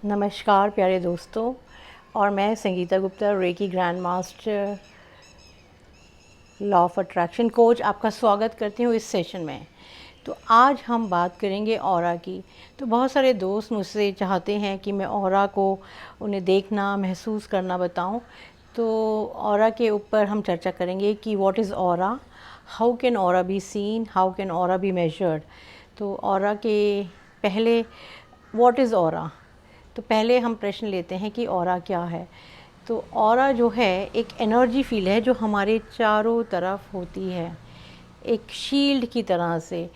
नमस्कार प्यारे दोस्तों। और मैं Sangeeta Gupta, reiki grand master, law of attraction coach, आपका स्वागत करती हूँ इस सेशन में। तो आज हम बात करेंगे ऑरा की। तो बहुत सारे दोस्त मुझसे चाहते हैं कि मैं ऑरा को उन्हें देखना, महसूस करना बताऊं। तो ऑरा के ऊपर हम चर्चा करेंगे कि what is aura, how can aura be seen, how can aura be measured. तो ऑरा के पहले व्हाट इज़ ऑरा, तो पहले हम प्रश्न लेते हैं कि ऑरा क्या है। तो ऑरा जो है एक एनर्जी फील्ड है जो हमारे चारों तरफ होती है, एक शील्ड की तरह से।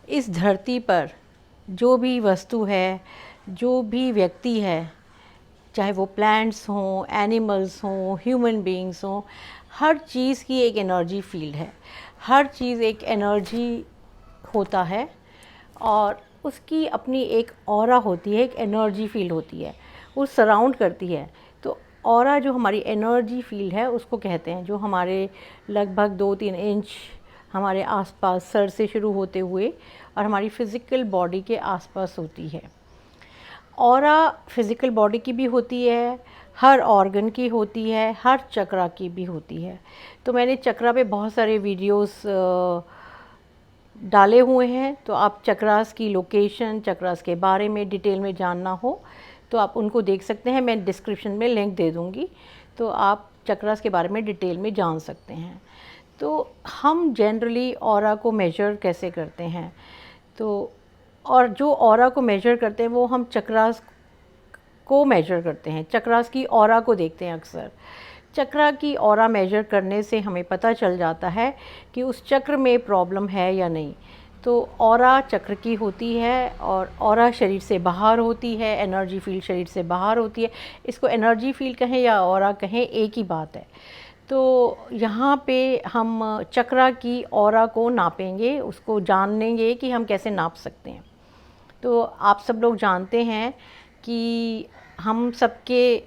इस धरती पर जो भी वस्तु है, जो भी व्यक्ति है, चाहे वो प्लांट्स हों, एनिमल्स हों, ह्यूमन बीइंग्स हों, हर चीज़ की एक एनर्जी फील्ड है। हर चीज़ एक एनर्जी होता है और उसकी अपनी एक ऑरा होती है, एक एनर्जी फील्ड होती है, वो सराउंड करती है। तो ऑरा जो हमारी एनर्जी फील्ड है उसको कहते हैं, जो हमारे लगभग 2-3 इंच हमारे आसपास सर से शुरू होते हुए और हमारी फिज़िकल बॉडी के आसपास होती है। ऑरा फिज़िकल बॉडी की भी होती है, हर ऑर्गन की होती है, हर चक्रा की भी होती है। तो मैंने चक्रा पे बहुत सारे वीडियोस डाले हुए हैं। तो आप चक्रास की लोकेशन, चक्रास के बारे में डिटेल में जानना हो तो आप उनको देख सकते हैं। मैं डिस्क्रिप्शन में लिंक दे दूँगी, तो आप चक्रास के बारे में डिटेल में जान सकते हैं। तो हम जनरली ऑरा को मेजर कैसे करते हैं, तो और जो ऑरा को मेजर करते हैं वो हम चक्रास को मेजर करते हैं, चक्रास की ऑरा को देखते हैं। अक्सर चक्रा की ऑरा मेजर करने से हमें पता चल जाता है कि उस चक्र में प्रॉब्लम है या नहीं। तो ऑरा चक्र की होती है और ऑरा शरीर से बाहर होती है, एनर्जी फील्ड शरीर से बाहर होती है। इसको एनर्जी फील्ड कहें या ऑरा कहें, एक ही बात है। तो यहाँ पे हम चक्रा की ऑरा को नापेंगे, उसको जानेंगे कि हम कैसे नाप सकते हैं। तो आप सब लोग जानते हैं कि हम सबके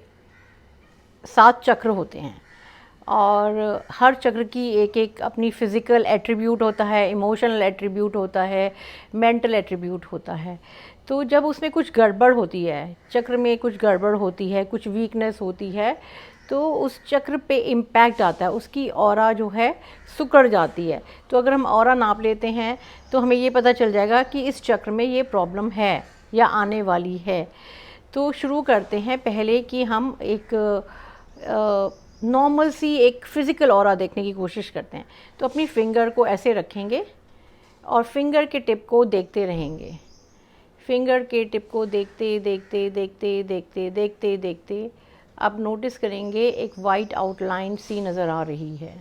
7 चक्र होते हैं और हर चक्र की एक एक अपनी फ़िज़िकल एट्रीब्यूट होता है, इमोशनल एट्रीब्यूट होता है, मेंटल एट्रीब्यूट होता है। तो जब उसमें कुछ गड़बड़ होती है, चक्र में कुछ गड़बड़ होती है, कुछ वीकनेस होती है, तो उस चक्र पे इम्पैक्ट आता है, उसकी ऑरा जो है सिकुड़ जाती है। तो अगर हम ऑरा नाप लेते हैं तो हमें ये पता चल जाएगा कि इस चक्र में ये प्रॉब्लम है या आने वाली है। तो शुरू करते हैं पहले कि हम एक नॉर्मल सी एक फ़िज़िकल ऑरा देखने की कोशिश करते हैं। तो अपनी फिंगर को ऐसे रखेंगे और फिंगर के टिप को देखते रहेंगे। फिंगर के टिप को देखते देखते देखते देखते देखते देखते आप नोटिस करेंगे एक वाइट आउटलाइन सी नज़र आ रही है।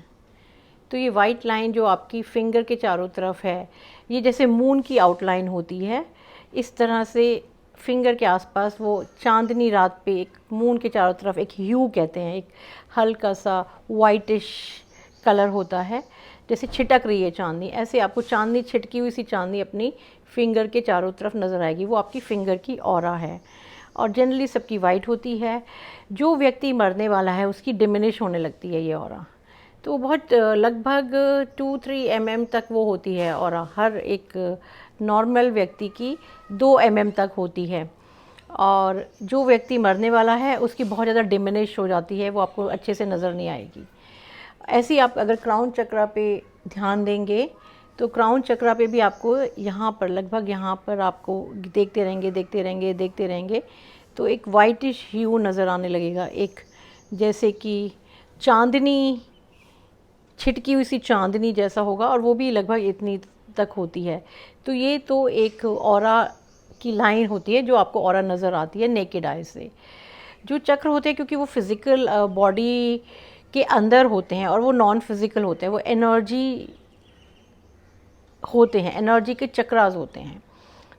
तो ये वाइट लाइन जो आपकी फिंगर के चारों तरफ है, ये जैसे मून की आउटलाइन होती है, इस तरह से फिंगर के आसपास वो चांदनी रात पे एक मून के चारों तरफ एक ह्यू कहते हैं, एक हल्का सा वाइटिश कलर होता है, जैसे छिटक रही है चांदनी, ऐसे आपको चांदनी, छिटकी हुई सी चांदनी अपनी फिंगर के चारों तरफ नज़र आएगी। वो आपकी फिंगर की ऑरा है और जनरली सबकी वाइट होती है। जो व्यक्ति मरने वाला है उसकी डिमिनिश होने लगती है ये ऑरा। तो बहुत लगभग 2-3 mm तक वो होती है ऑरा। हर एक नॉर्मल व्यक्ति की 2 mm तक होती है और जो व्यक्ति मरने वाला है उसकी बहुत ज़्यादा डिमिनिश हो जाती है, वो आपको अच्छे से नज़र नहीं आएगी। ऐसे ही आप अगर क्राउन चक्रा पे ध्यान देंगे तो क्राउन चक्रा पे भी आपको यहाँ पर लगभग यहाँ पर आपको देखते रहेंगे देखते रहेंगे देखते रहेंगे तो एक वाइटिश ह्यू नज़र आने लगेगा, एक जैसे कि चांदनी, छिटकी हुई सी चांदनी जैसा होगा, और वो भी लगभग इतनी तक होती है। तो ये तो एक ऑरा की लाइन होती है जो आपको ऑरा नज़र आती है नेकेड आई से। जो चक्र होते हैं क्योंकि वो फिज़िकल बॉडी के अंदर होते हैं और वो नॉन फिज़िकल होते हैं, वो एनर्जी होते हैं, एनर्जी के चक्रास होते हैं।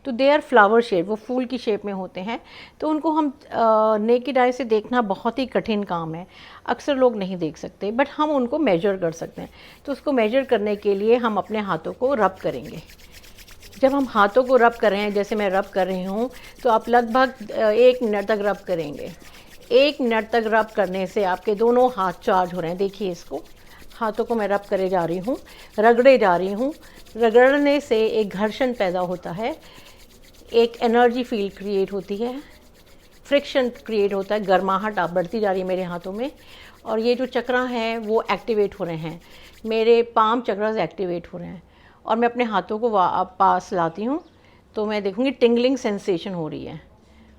तो दे आर फ्लावर शेप, वो फूल की शेप में होते हैं। तो उनको हम नेकेड आई से देखना बहुत ही कठिन काम है, अक्सर लोग नहीं देख सकते, बट हम उनको मेजर कर सकते हैं। तो उसको मेजर करने के लिए हम अपने हाथों को रब करेंगे। जब हम हाथों को रब कर रहे हैं, जैसे मैं रब कर रही हूँ, तो आप लगभग 1 मिनट तक रब करेंगे। 1 मिनट तक रब करने से आपके दोनों हाथ चार्ज हो रहे हैं। देखिए इसको, हाथों को मैं रब करे जा रही हूँ, रगड़े जा रही हूँ। रगड़ने से एक घर्षण पैदा होता है, एक एनर्जी फील्ड क्रिएट होती है, फ्रिक्शन क्रिएट होता है, गर्माहट आप बढ़ती जा रही है मेरे हाथों में, और ये जो चक्रा हैं वो एक्टिवेट हो रहे हैं, मेरे पाम चक्रास एक्टिवेट हो रहे हैं। और मैं अपने हाथों को पास लाती हूँ तो मैं देखूँगी टिंगलिंग सेंसेशन हो रही है,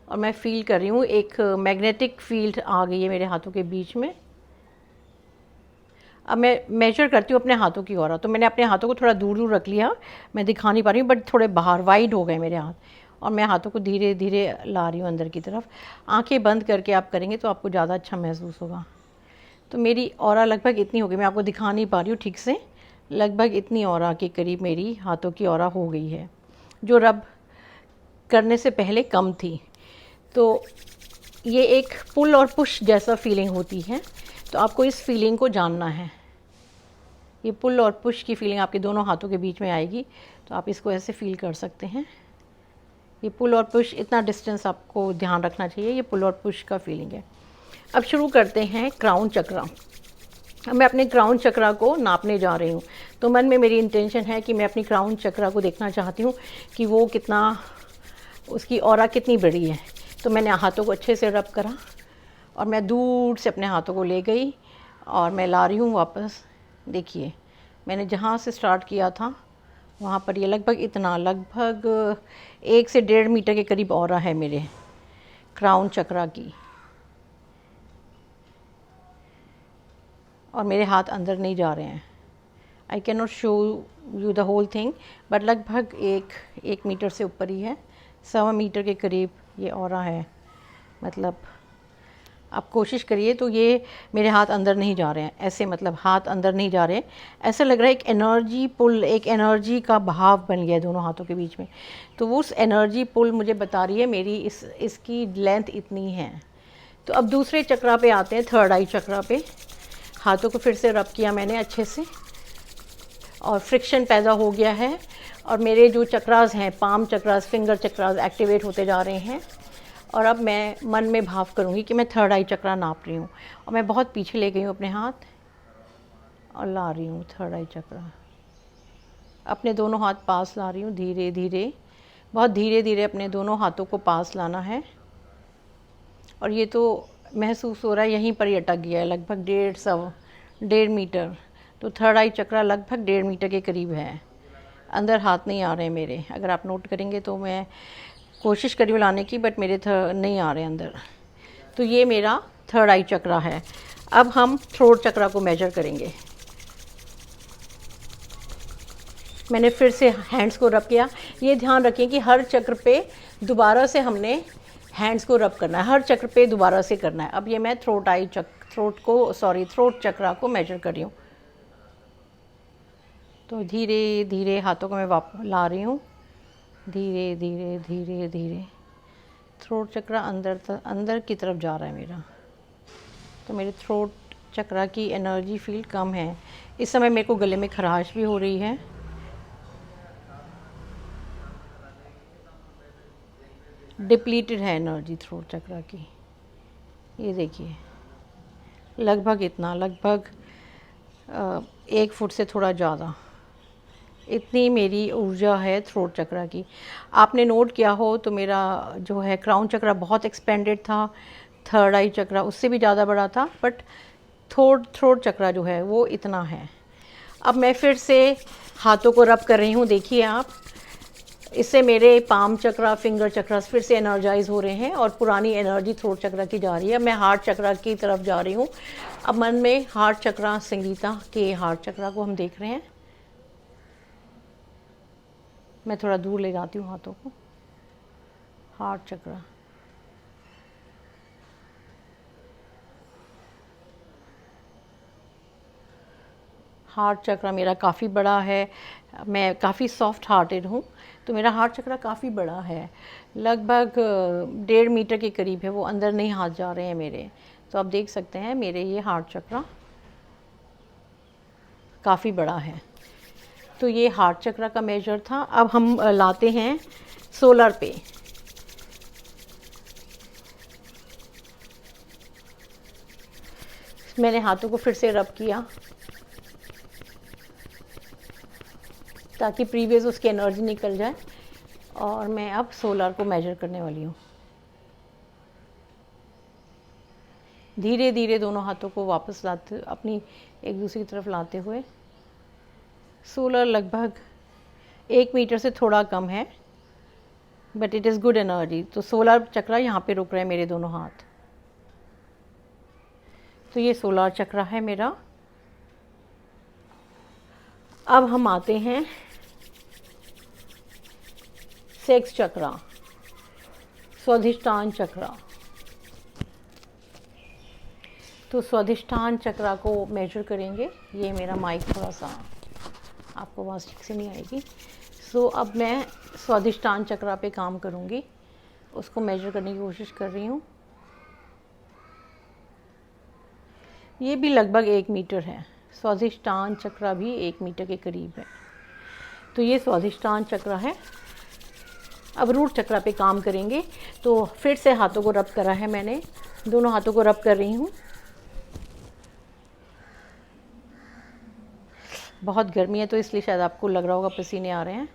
और मैं फील कर रही हूँ एक मैग्नेटिक फील्ड आ गई है मेरे हाथों के बीच में। अब मैं मेजर करती हूँ अपने हाथों की ऑरा, तो मैंने अपने हाथों को थोड़ा दूर दूर रख लिया, मैं दिखा नहीं पा रही हूँ बट थोड़े बाहर वाइड हो गए मेरे हाथ, और मैं हाथों को धीरे धीरे ला रही हूँ अंदर की तरफ। आंखें बंद करके आप करेंगे तो आपको ज़्यादा अच्छा महसूस होगा। तो मेरी ऑरा लगभग इतनी हो गई, मैं आपको दिखा नहीं पा रही हूँ ठीक से, लगभग इतनी ऑरा के करीब मेरी हाथों की ऑरा हो गई है, जो रब करने से पहले कम थी। तो ये एक पुल और पुश जैसा फीलिंग होती है, तो आपको इस फीलिंग को जानना है। ये पुल और पुश की फीलिंग आपके दोनों हाथों के बीच में आएगी, तो आप इसको ऐसे फील कर सकते हैं। ये पुल और पुश, इतना डिस्टेंस आपको ध्यान रखना चाहिए, ये पुल और पुश का फीलिंग है। अब शुरू करते हैं क्राउन चक्रा। अब मैं अपने क्राउन चक्रा को नापने जा रही हूँ, तो मन में मेरी इंटेंशन है कि मैं अपनी क्राउन चक्रा को देखना चाहती हूँ कि वो कितना, उसकी ऑरा कितनी बड़ी है। तो मैंने हाथों को अच्छे से रब करा, और मैं दूर से अपने हाथों को ले गई और मैं ला रही हूँ वापस। देखिए मैंने जहाँ से स्टार्ट किया था वहाँ पर ये लगभग इतना, लगभग 1 से 1.5 मीटर के करीब ऑरा है मेरे क्राउन चक्रा की, और मेरे हाथ अंदर नहीं जा रहे हैं। I can not show you the whole thing, but लगभग 1 मीटर से ऊपर ही है, 1.25 मीटर के करीब ये ऑरा है। मतलब आप कोशिश करिए, तो ये मेरे हाथ अंदर नहीं जा रहे हैं ऐसे, मतलब हाथ अंदर नहीं जा रहे हैं, ऐसा लग रहा है एक एनर्जी पुल, एक एनर्जी का बहाव बन गया है दोनों हाथों के बीच में। तो वो उस एनर्जी पुल मुझे बता रही है मेरी इसकी लेंथ इतनी है। तो अब दूसरे चक्रा पे आते हैं, थर्ड आई चक्रा पे। हाथों को फिर से रब किया मैंने अच्छे से, और फ्रिक्शन पैदा हो गया है, और मेरे जो चक्रास हैं, palm chakras, finger chakras activate होते जा रहे हैं। और अब मैं मन में भाव करूँगी कि मैं थर्ड आई चक्रा नाप रही हूँ, और मैं बहुत पीछे ले गई हूँ अपने हाथ और ला रही हूँ थर्ड आई चक्रा। अपने दोनों हाथ पास ला रही हूँ धीरे धीरे, बहुत धीरे धीरे अपने दोनों हाथों को पास लाना है। और ये तो महसूस हो रहा है यहीं पर ही अटक गया है, लगभग 1.5 मीटर। तो थर्ड आई चक्रा लगभग 1.5 मीटर के करीब है, अंदर हाथ नहीं आ रहे मेरे। अगर आप नोट करेंगे तो मैं कोशिश करी लाने की, बट मेरे नहीं आ रहे अंदर। तो ये मेरा थर्ड आई चक्रा है। अब हम थ्रोट चक्रा को मेजर करेंगे। मैंने फिर से हैंड्स को रब किया। ये ध्यान रखें कि हर चक्र पे दोबारा से हमने हैंड्स को रब करना है, हर चक्र पे दोबारा से करना है। अब ये मैं थ्रोट चक्रा को मेजर कर रही हूँ। तो धीरे धीरे हाथों को मैं वापस ला रही हूँ, धीरे धीरे धीरे धीरे। थ्रोट चक्रा अंदर की तरफ जा रहा है मेरा। तो मेरे थ्रोट चक्रा की एनर्जी फील्ड कम है इस समय। मेरे को गले में खराश भी हो रही है। डिप्लीटेड है एनर्जी थ्रोट चक्रा की। ये देखिए लगभग इतना, लगभग 1 फुट से थोड़ा ज़्यादा, इतनी मेरी ऊर्जा है थ्रोट चक्रा की। आपने नोट किया हो तो मेरा जो है क्राउन चक्रा बहुत एक्सपेंडेड था, थर्ड आई चक्रा उससे भी ज़्यादा बड़ा था, बट थ्रोट चक्रा जो है वो इतना है। अब मैं फिर से हाथों को रब कर रही हूँ, देखिए आप, इससे मेरे पाम चक्रा, फिंगर चक्रा फिर से एनर्जाइज हो रहे हैं, और पुरानी एनर्जी थ्रोट चक्रा की जा रही है। मैं हार्ट चक्रा की तरफ जा रही हूँ। अब मन में हार्ट चक्रा, संगीता के हार्ट चक्रा को हम देख रहे हैं। मैं थोड़ा दूर ले जाती हूँ हाथों को। हार्ट चक्रा, हार्ट चक्रा मेरा काफ़ी बड़ा है। मैं काफ़ी सॉफ्ट हार्टेड हूँ, तो मेरा हार्ट चक्रा काफ़ी बड़ा है, लगभग 1.5 मीटर के करीब है। वो अंदर नहीं हाथ जा रहे हैं मेरे। तो आप देख सकते हैं मेरे ये हार्ट चक्रा काफ़ी बड़ा है। तो ये हार्ट चक्रा का मेजर था। अब हम लाते हैं सोलर पे। मैंने हाथों को फिर से रब किया ताकि प्रीवियस उसकी एनर्जी निकल जाए, और मैं अब सोलर को मेजर करने वाली हूँ। धीरे धीरे दोनों हाथों को वापस लाते, अपनी एक दूसरी तरफ लाते हुए। सोलर लगभग 1 मीटर से थोड़ा कम है, but it is good energy. तो 16 चक्रा यहाँ पे रुक रहे हैं मेरे दोनों हाथ। तो ये 16 चक्रा है मेरा। अब हम आते हैं सेक्स चक्रा, स्वाधिष्ठान चक्रा। तो स्वाधिष्ठान चक्रा को मेजर करेंगे। ये मेरा माइक थोड़ा सा आपको आवाज़ ठीक से नहीं आएगी। सो अब मैं स्वाधिष्ठान चक्रा पे काम करूँगी, उसको मेजर करने की कोशिश कर रही हूँ। ये भी लगभग 1 मीटर है। स्वाधिष्ठान चक्रा भी 1 मीटर के करीब है। तो ये स्वाधिष्ठान चक्रा है। अब रूट चक्रा पे काम करेंगे। तो फिर से हाथों को रब करा है मैंने, दोनों हाथों को रब कर रही हूँ। बहुत गर्मी है तो इसलिए शायद आपको लग रहा होगा पसीने आ रहे हैं।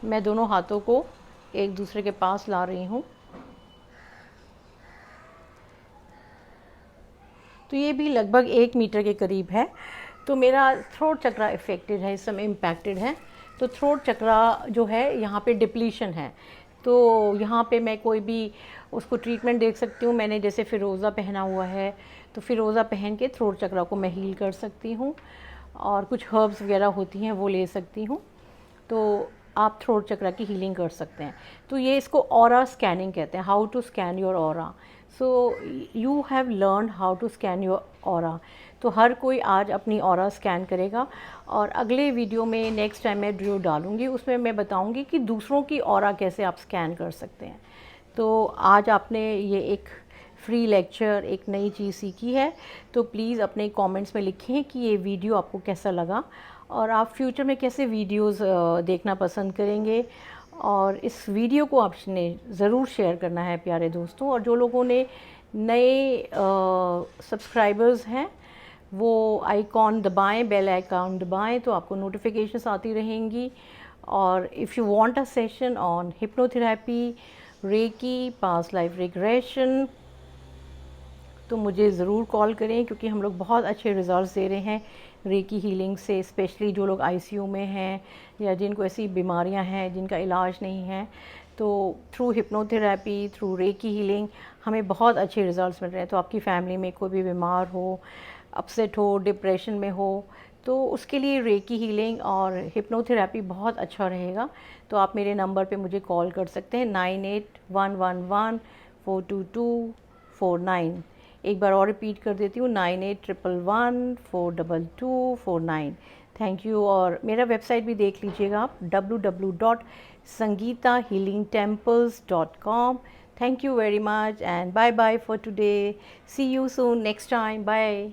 मैं दोनों हाथों को एक दूसरे के पास ला रही हूँ। तो ये भी लगभग 1 मीटर के करीब है। तो मेरा थ्रोट चक्रा इफ़ेक्टेड है, इस समय इम्पैक्टेड है। तो थ्रोट चक्रा जो है यहाँ पे डिप्लीशन है। तो यहाँ पे मैं कोई भी उसको ट्रीटमेंट देख सकती हूँ। मैंने जैसे फ़िरोज़ा पहना हुआ है, तो फ़िरोज़ा पहन के थ्रोट चक्रा को मैं हील कर सकती हूँ, और कुछ हर्ब्स वगैरह होती हैं वो ले सकती हूँ। तो आप थ्रोट चक्रा की हीलिंग कर सकते हैं। तो ये इसको ऑरा स्कैनिंग कहते हैं, how to scan your aura. So you have learn how to scan your aura. तो हर कोई आज अपनी ऑरा स्कैन करेगा, और अगले वीडियो में नेक्स्ट टाइम मैं वीडियो डालूँगी, उसमें मैं बताऊँगी कि दूसरों की ऑरा कैसे आप स्कैन कर सकते हैं। तो आज आपने ये एक फ्री लेक्चर, एक नई चीज़ सीखी है। तो प्लीज़ अपने कमेंट्स में लिखें कि ये वीडियो आपको कैसा लगा, और आप फ्यूचर में कैसे वीडियोस देखना पसंद करेंगे। और इस वीडियो को आपने ज़रूर शेयर करना है प्यारे दोस्तों। और जो लोगों ने नए सब्सक्राइबर्स हैं वो आइकॉन दबाएं, बेल आइकॉन दबाएं, तो आपको नोटिफिकेशंस आती रहेंगी। और if you want a session on hypnotherapy, reiki, past life regression, तो मुझे ज़रूर कॉल करें, क्योंकि हम लोग बहुत अच्छे रिज़ल्ट्स दे रहे हैं रेकी हीलिंग से। स्पेशली जो लोग आईसीयू में हैं या जिनको ऐसी बीमारियां हैं जिनका इलाज नहीं है, तो through hypnotherapy, through recce healing हमें बहुत अच्छे रिज़ल्ट्स मिल रहे हैं। तो आपकी फ़ैमिली में कोई भी बीमार हो, अपसेट हो, डिप्रेशन में हो, तो उसके लिए रेकी हीलिंग और हिप्नोथेरेपी बहुत अच्छा रहेगा। तो आप मेरे नंबर पे मुझे कॉल कर सकते हैं 9811142249। एक बार और रिपीट कर देती हूँ, 9811142249। Thank you. और मेरा वेबसाइट भी देख लीजिएगा आप, www.sangeetahealingtemples.com। Thank you very much and bye bye for today. See you soon next time. Bye.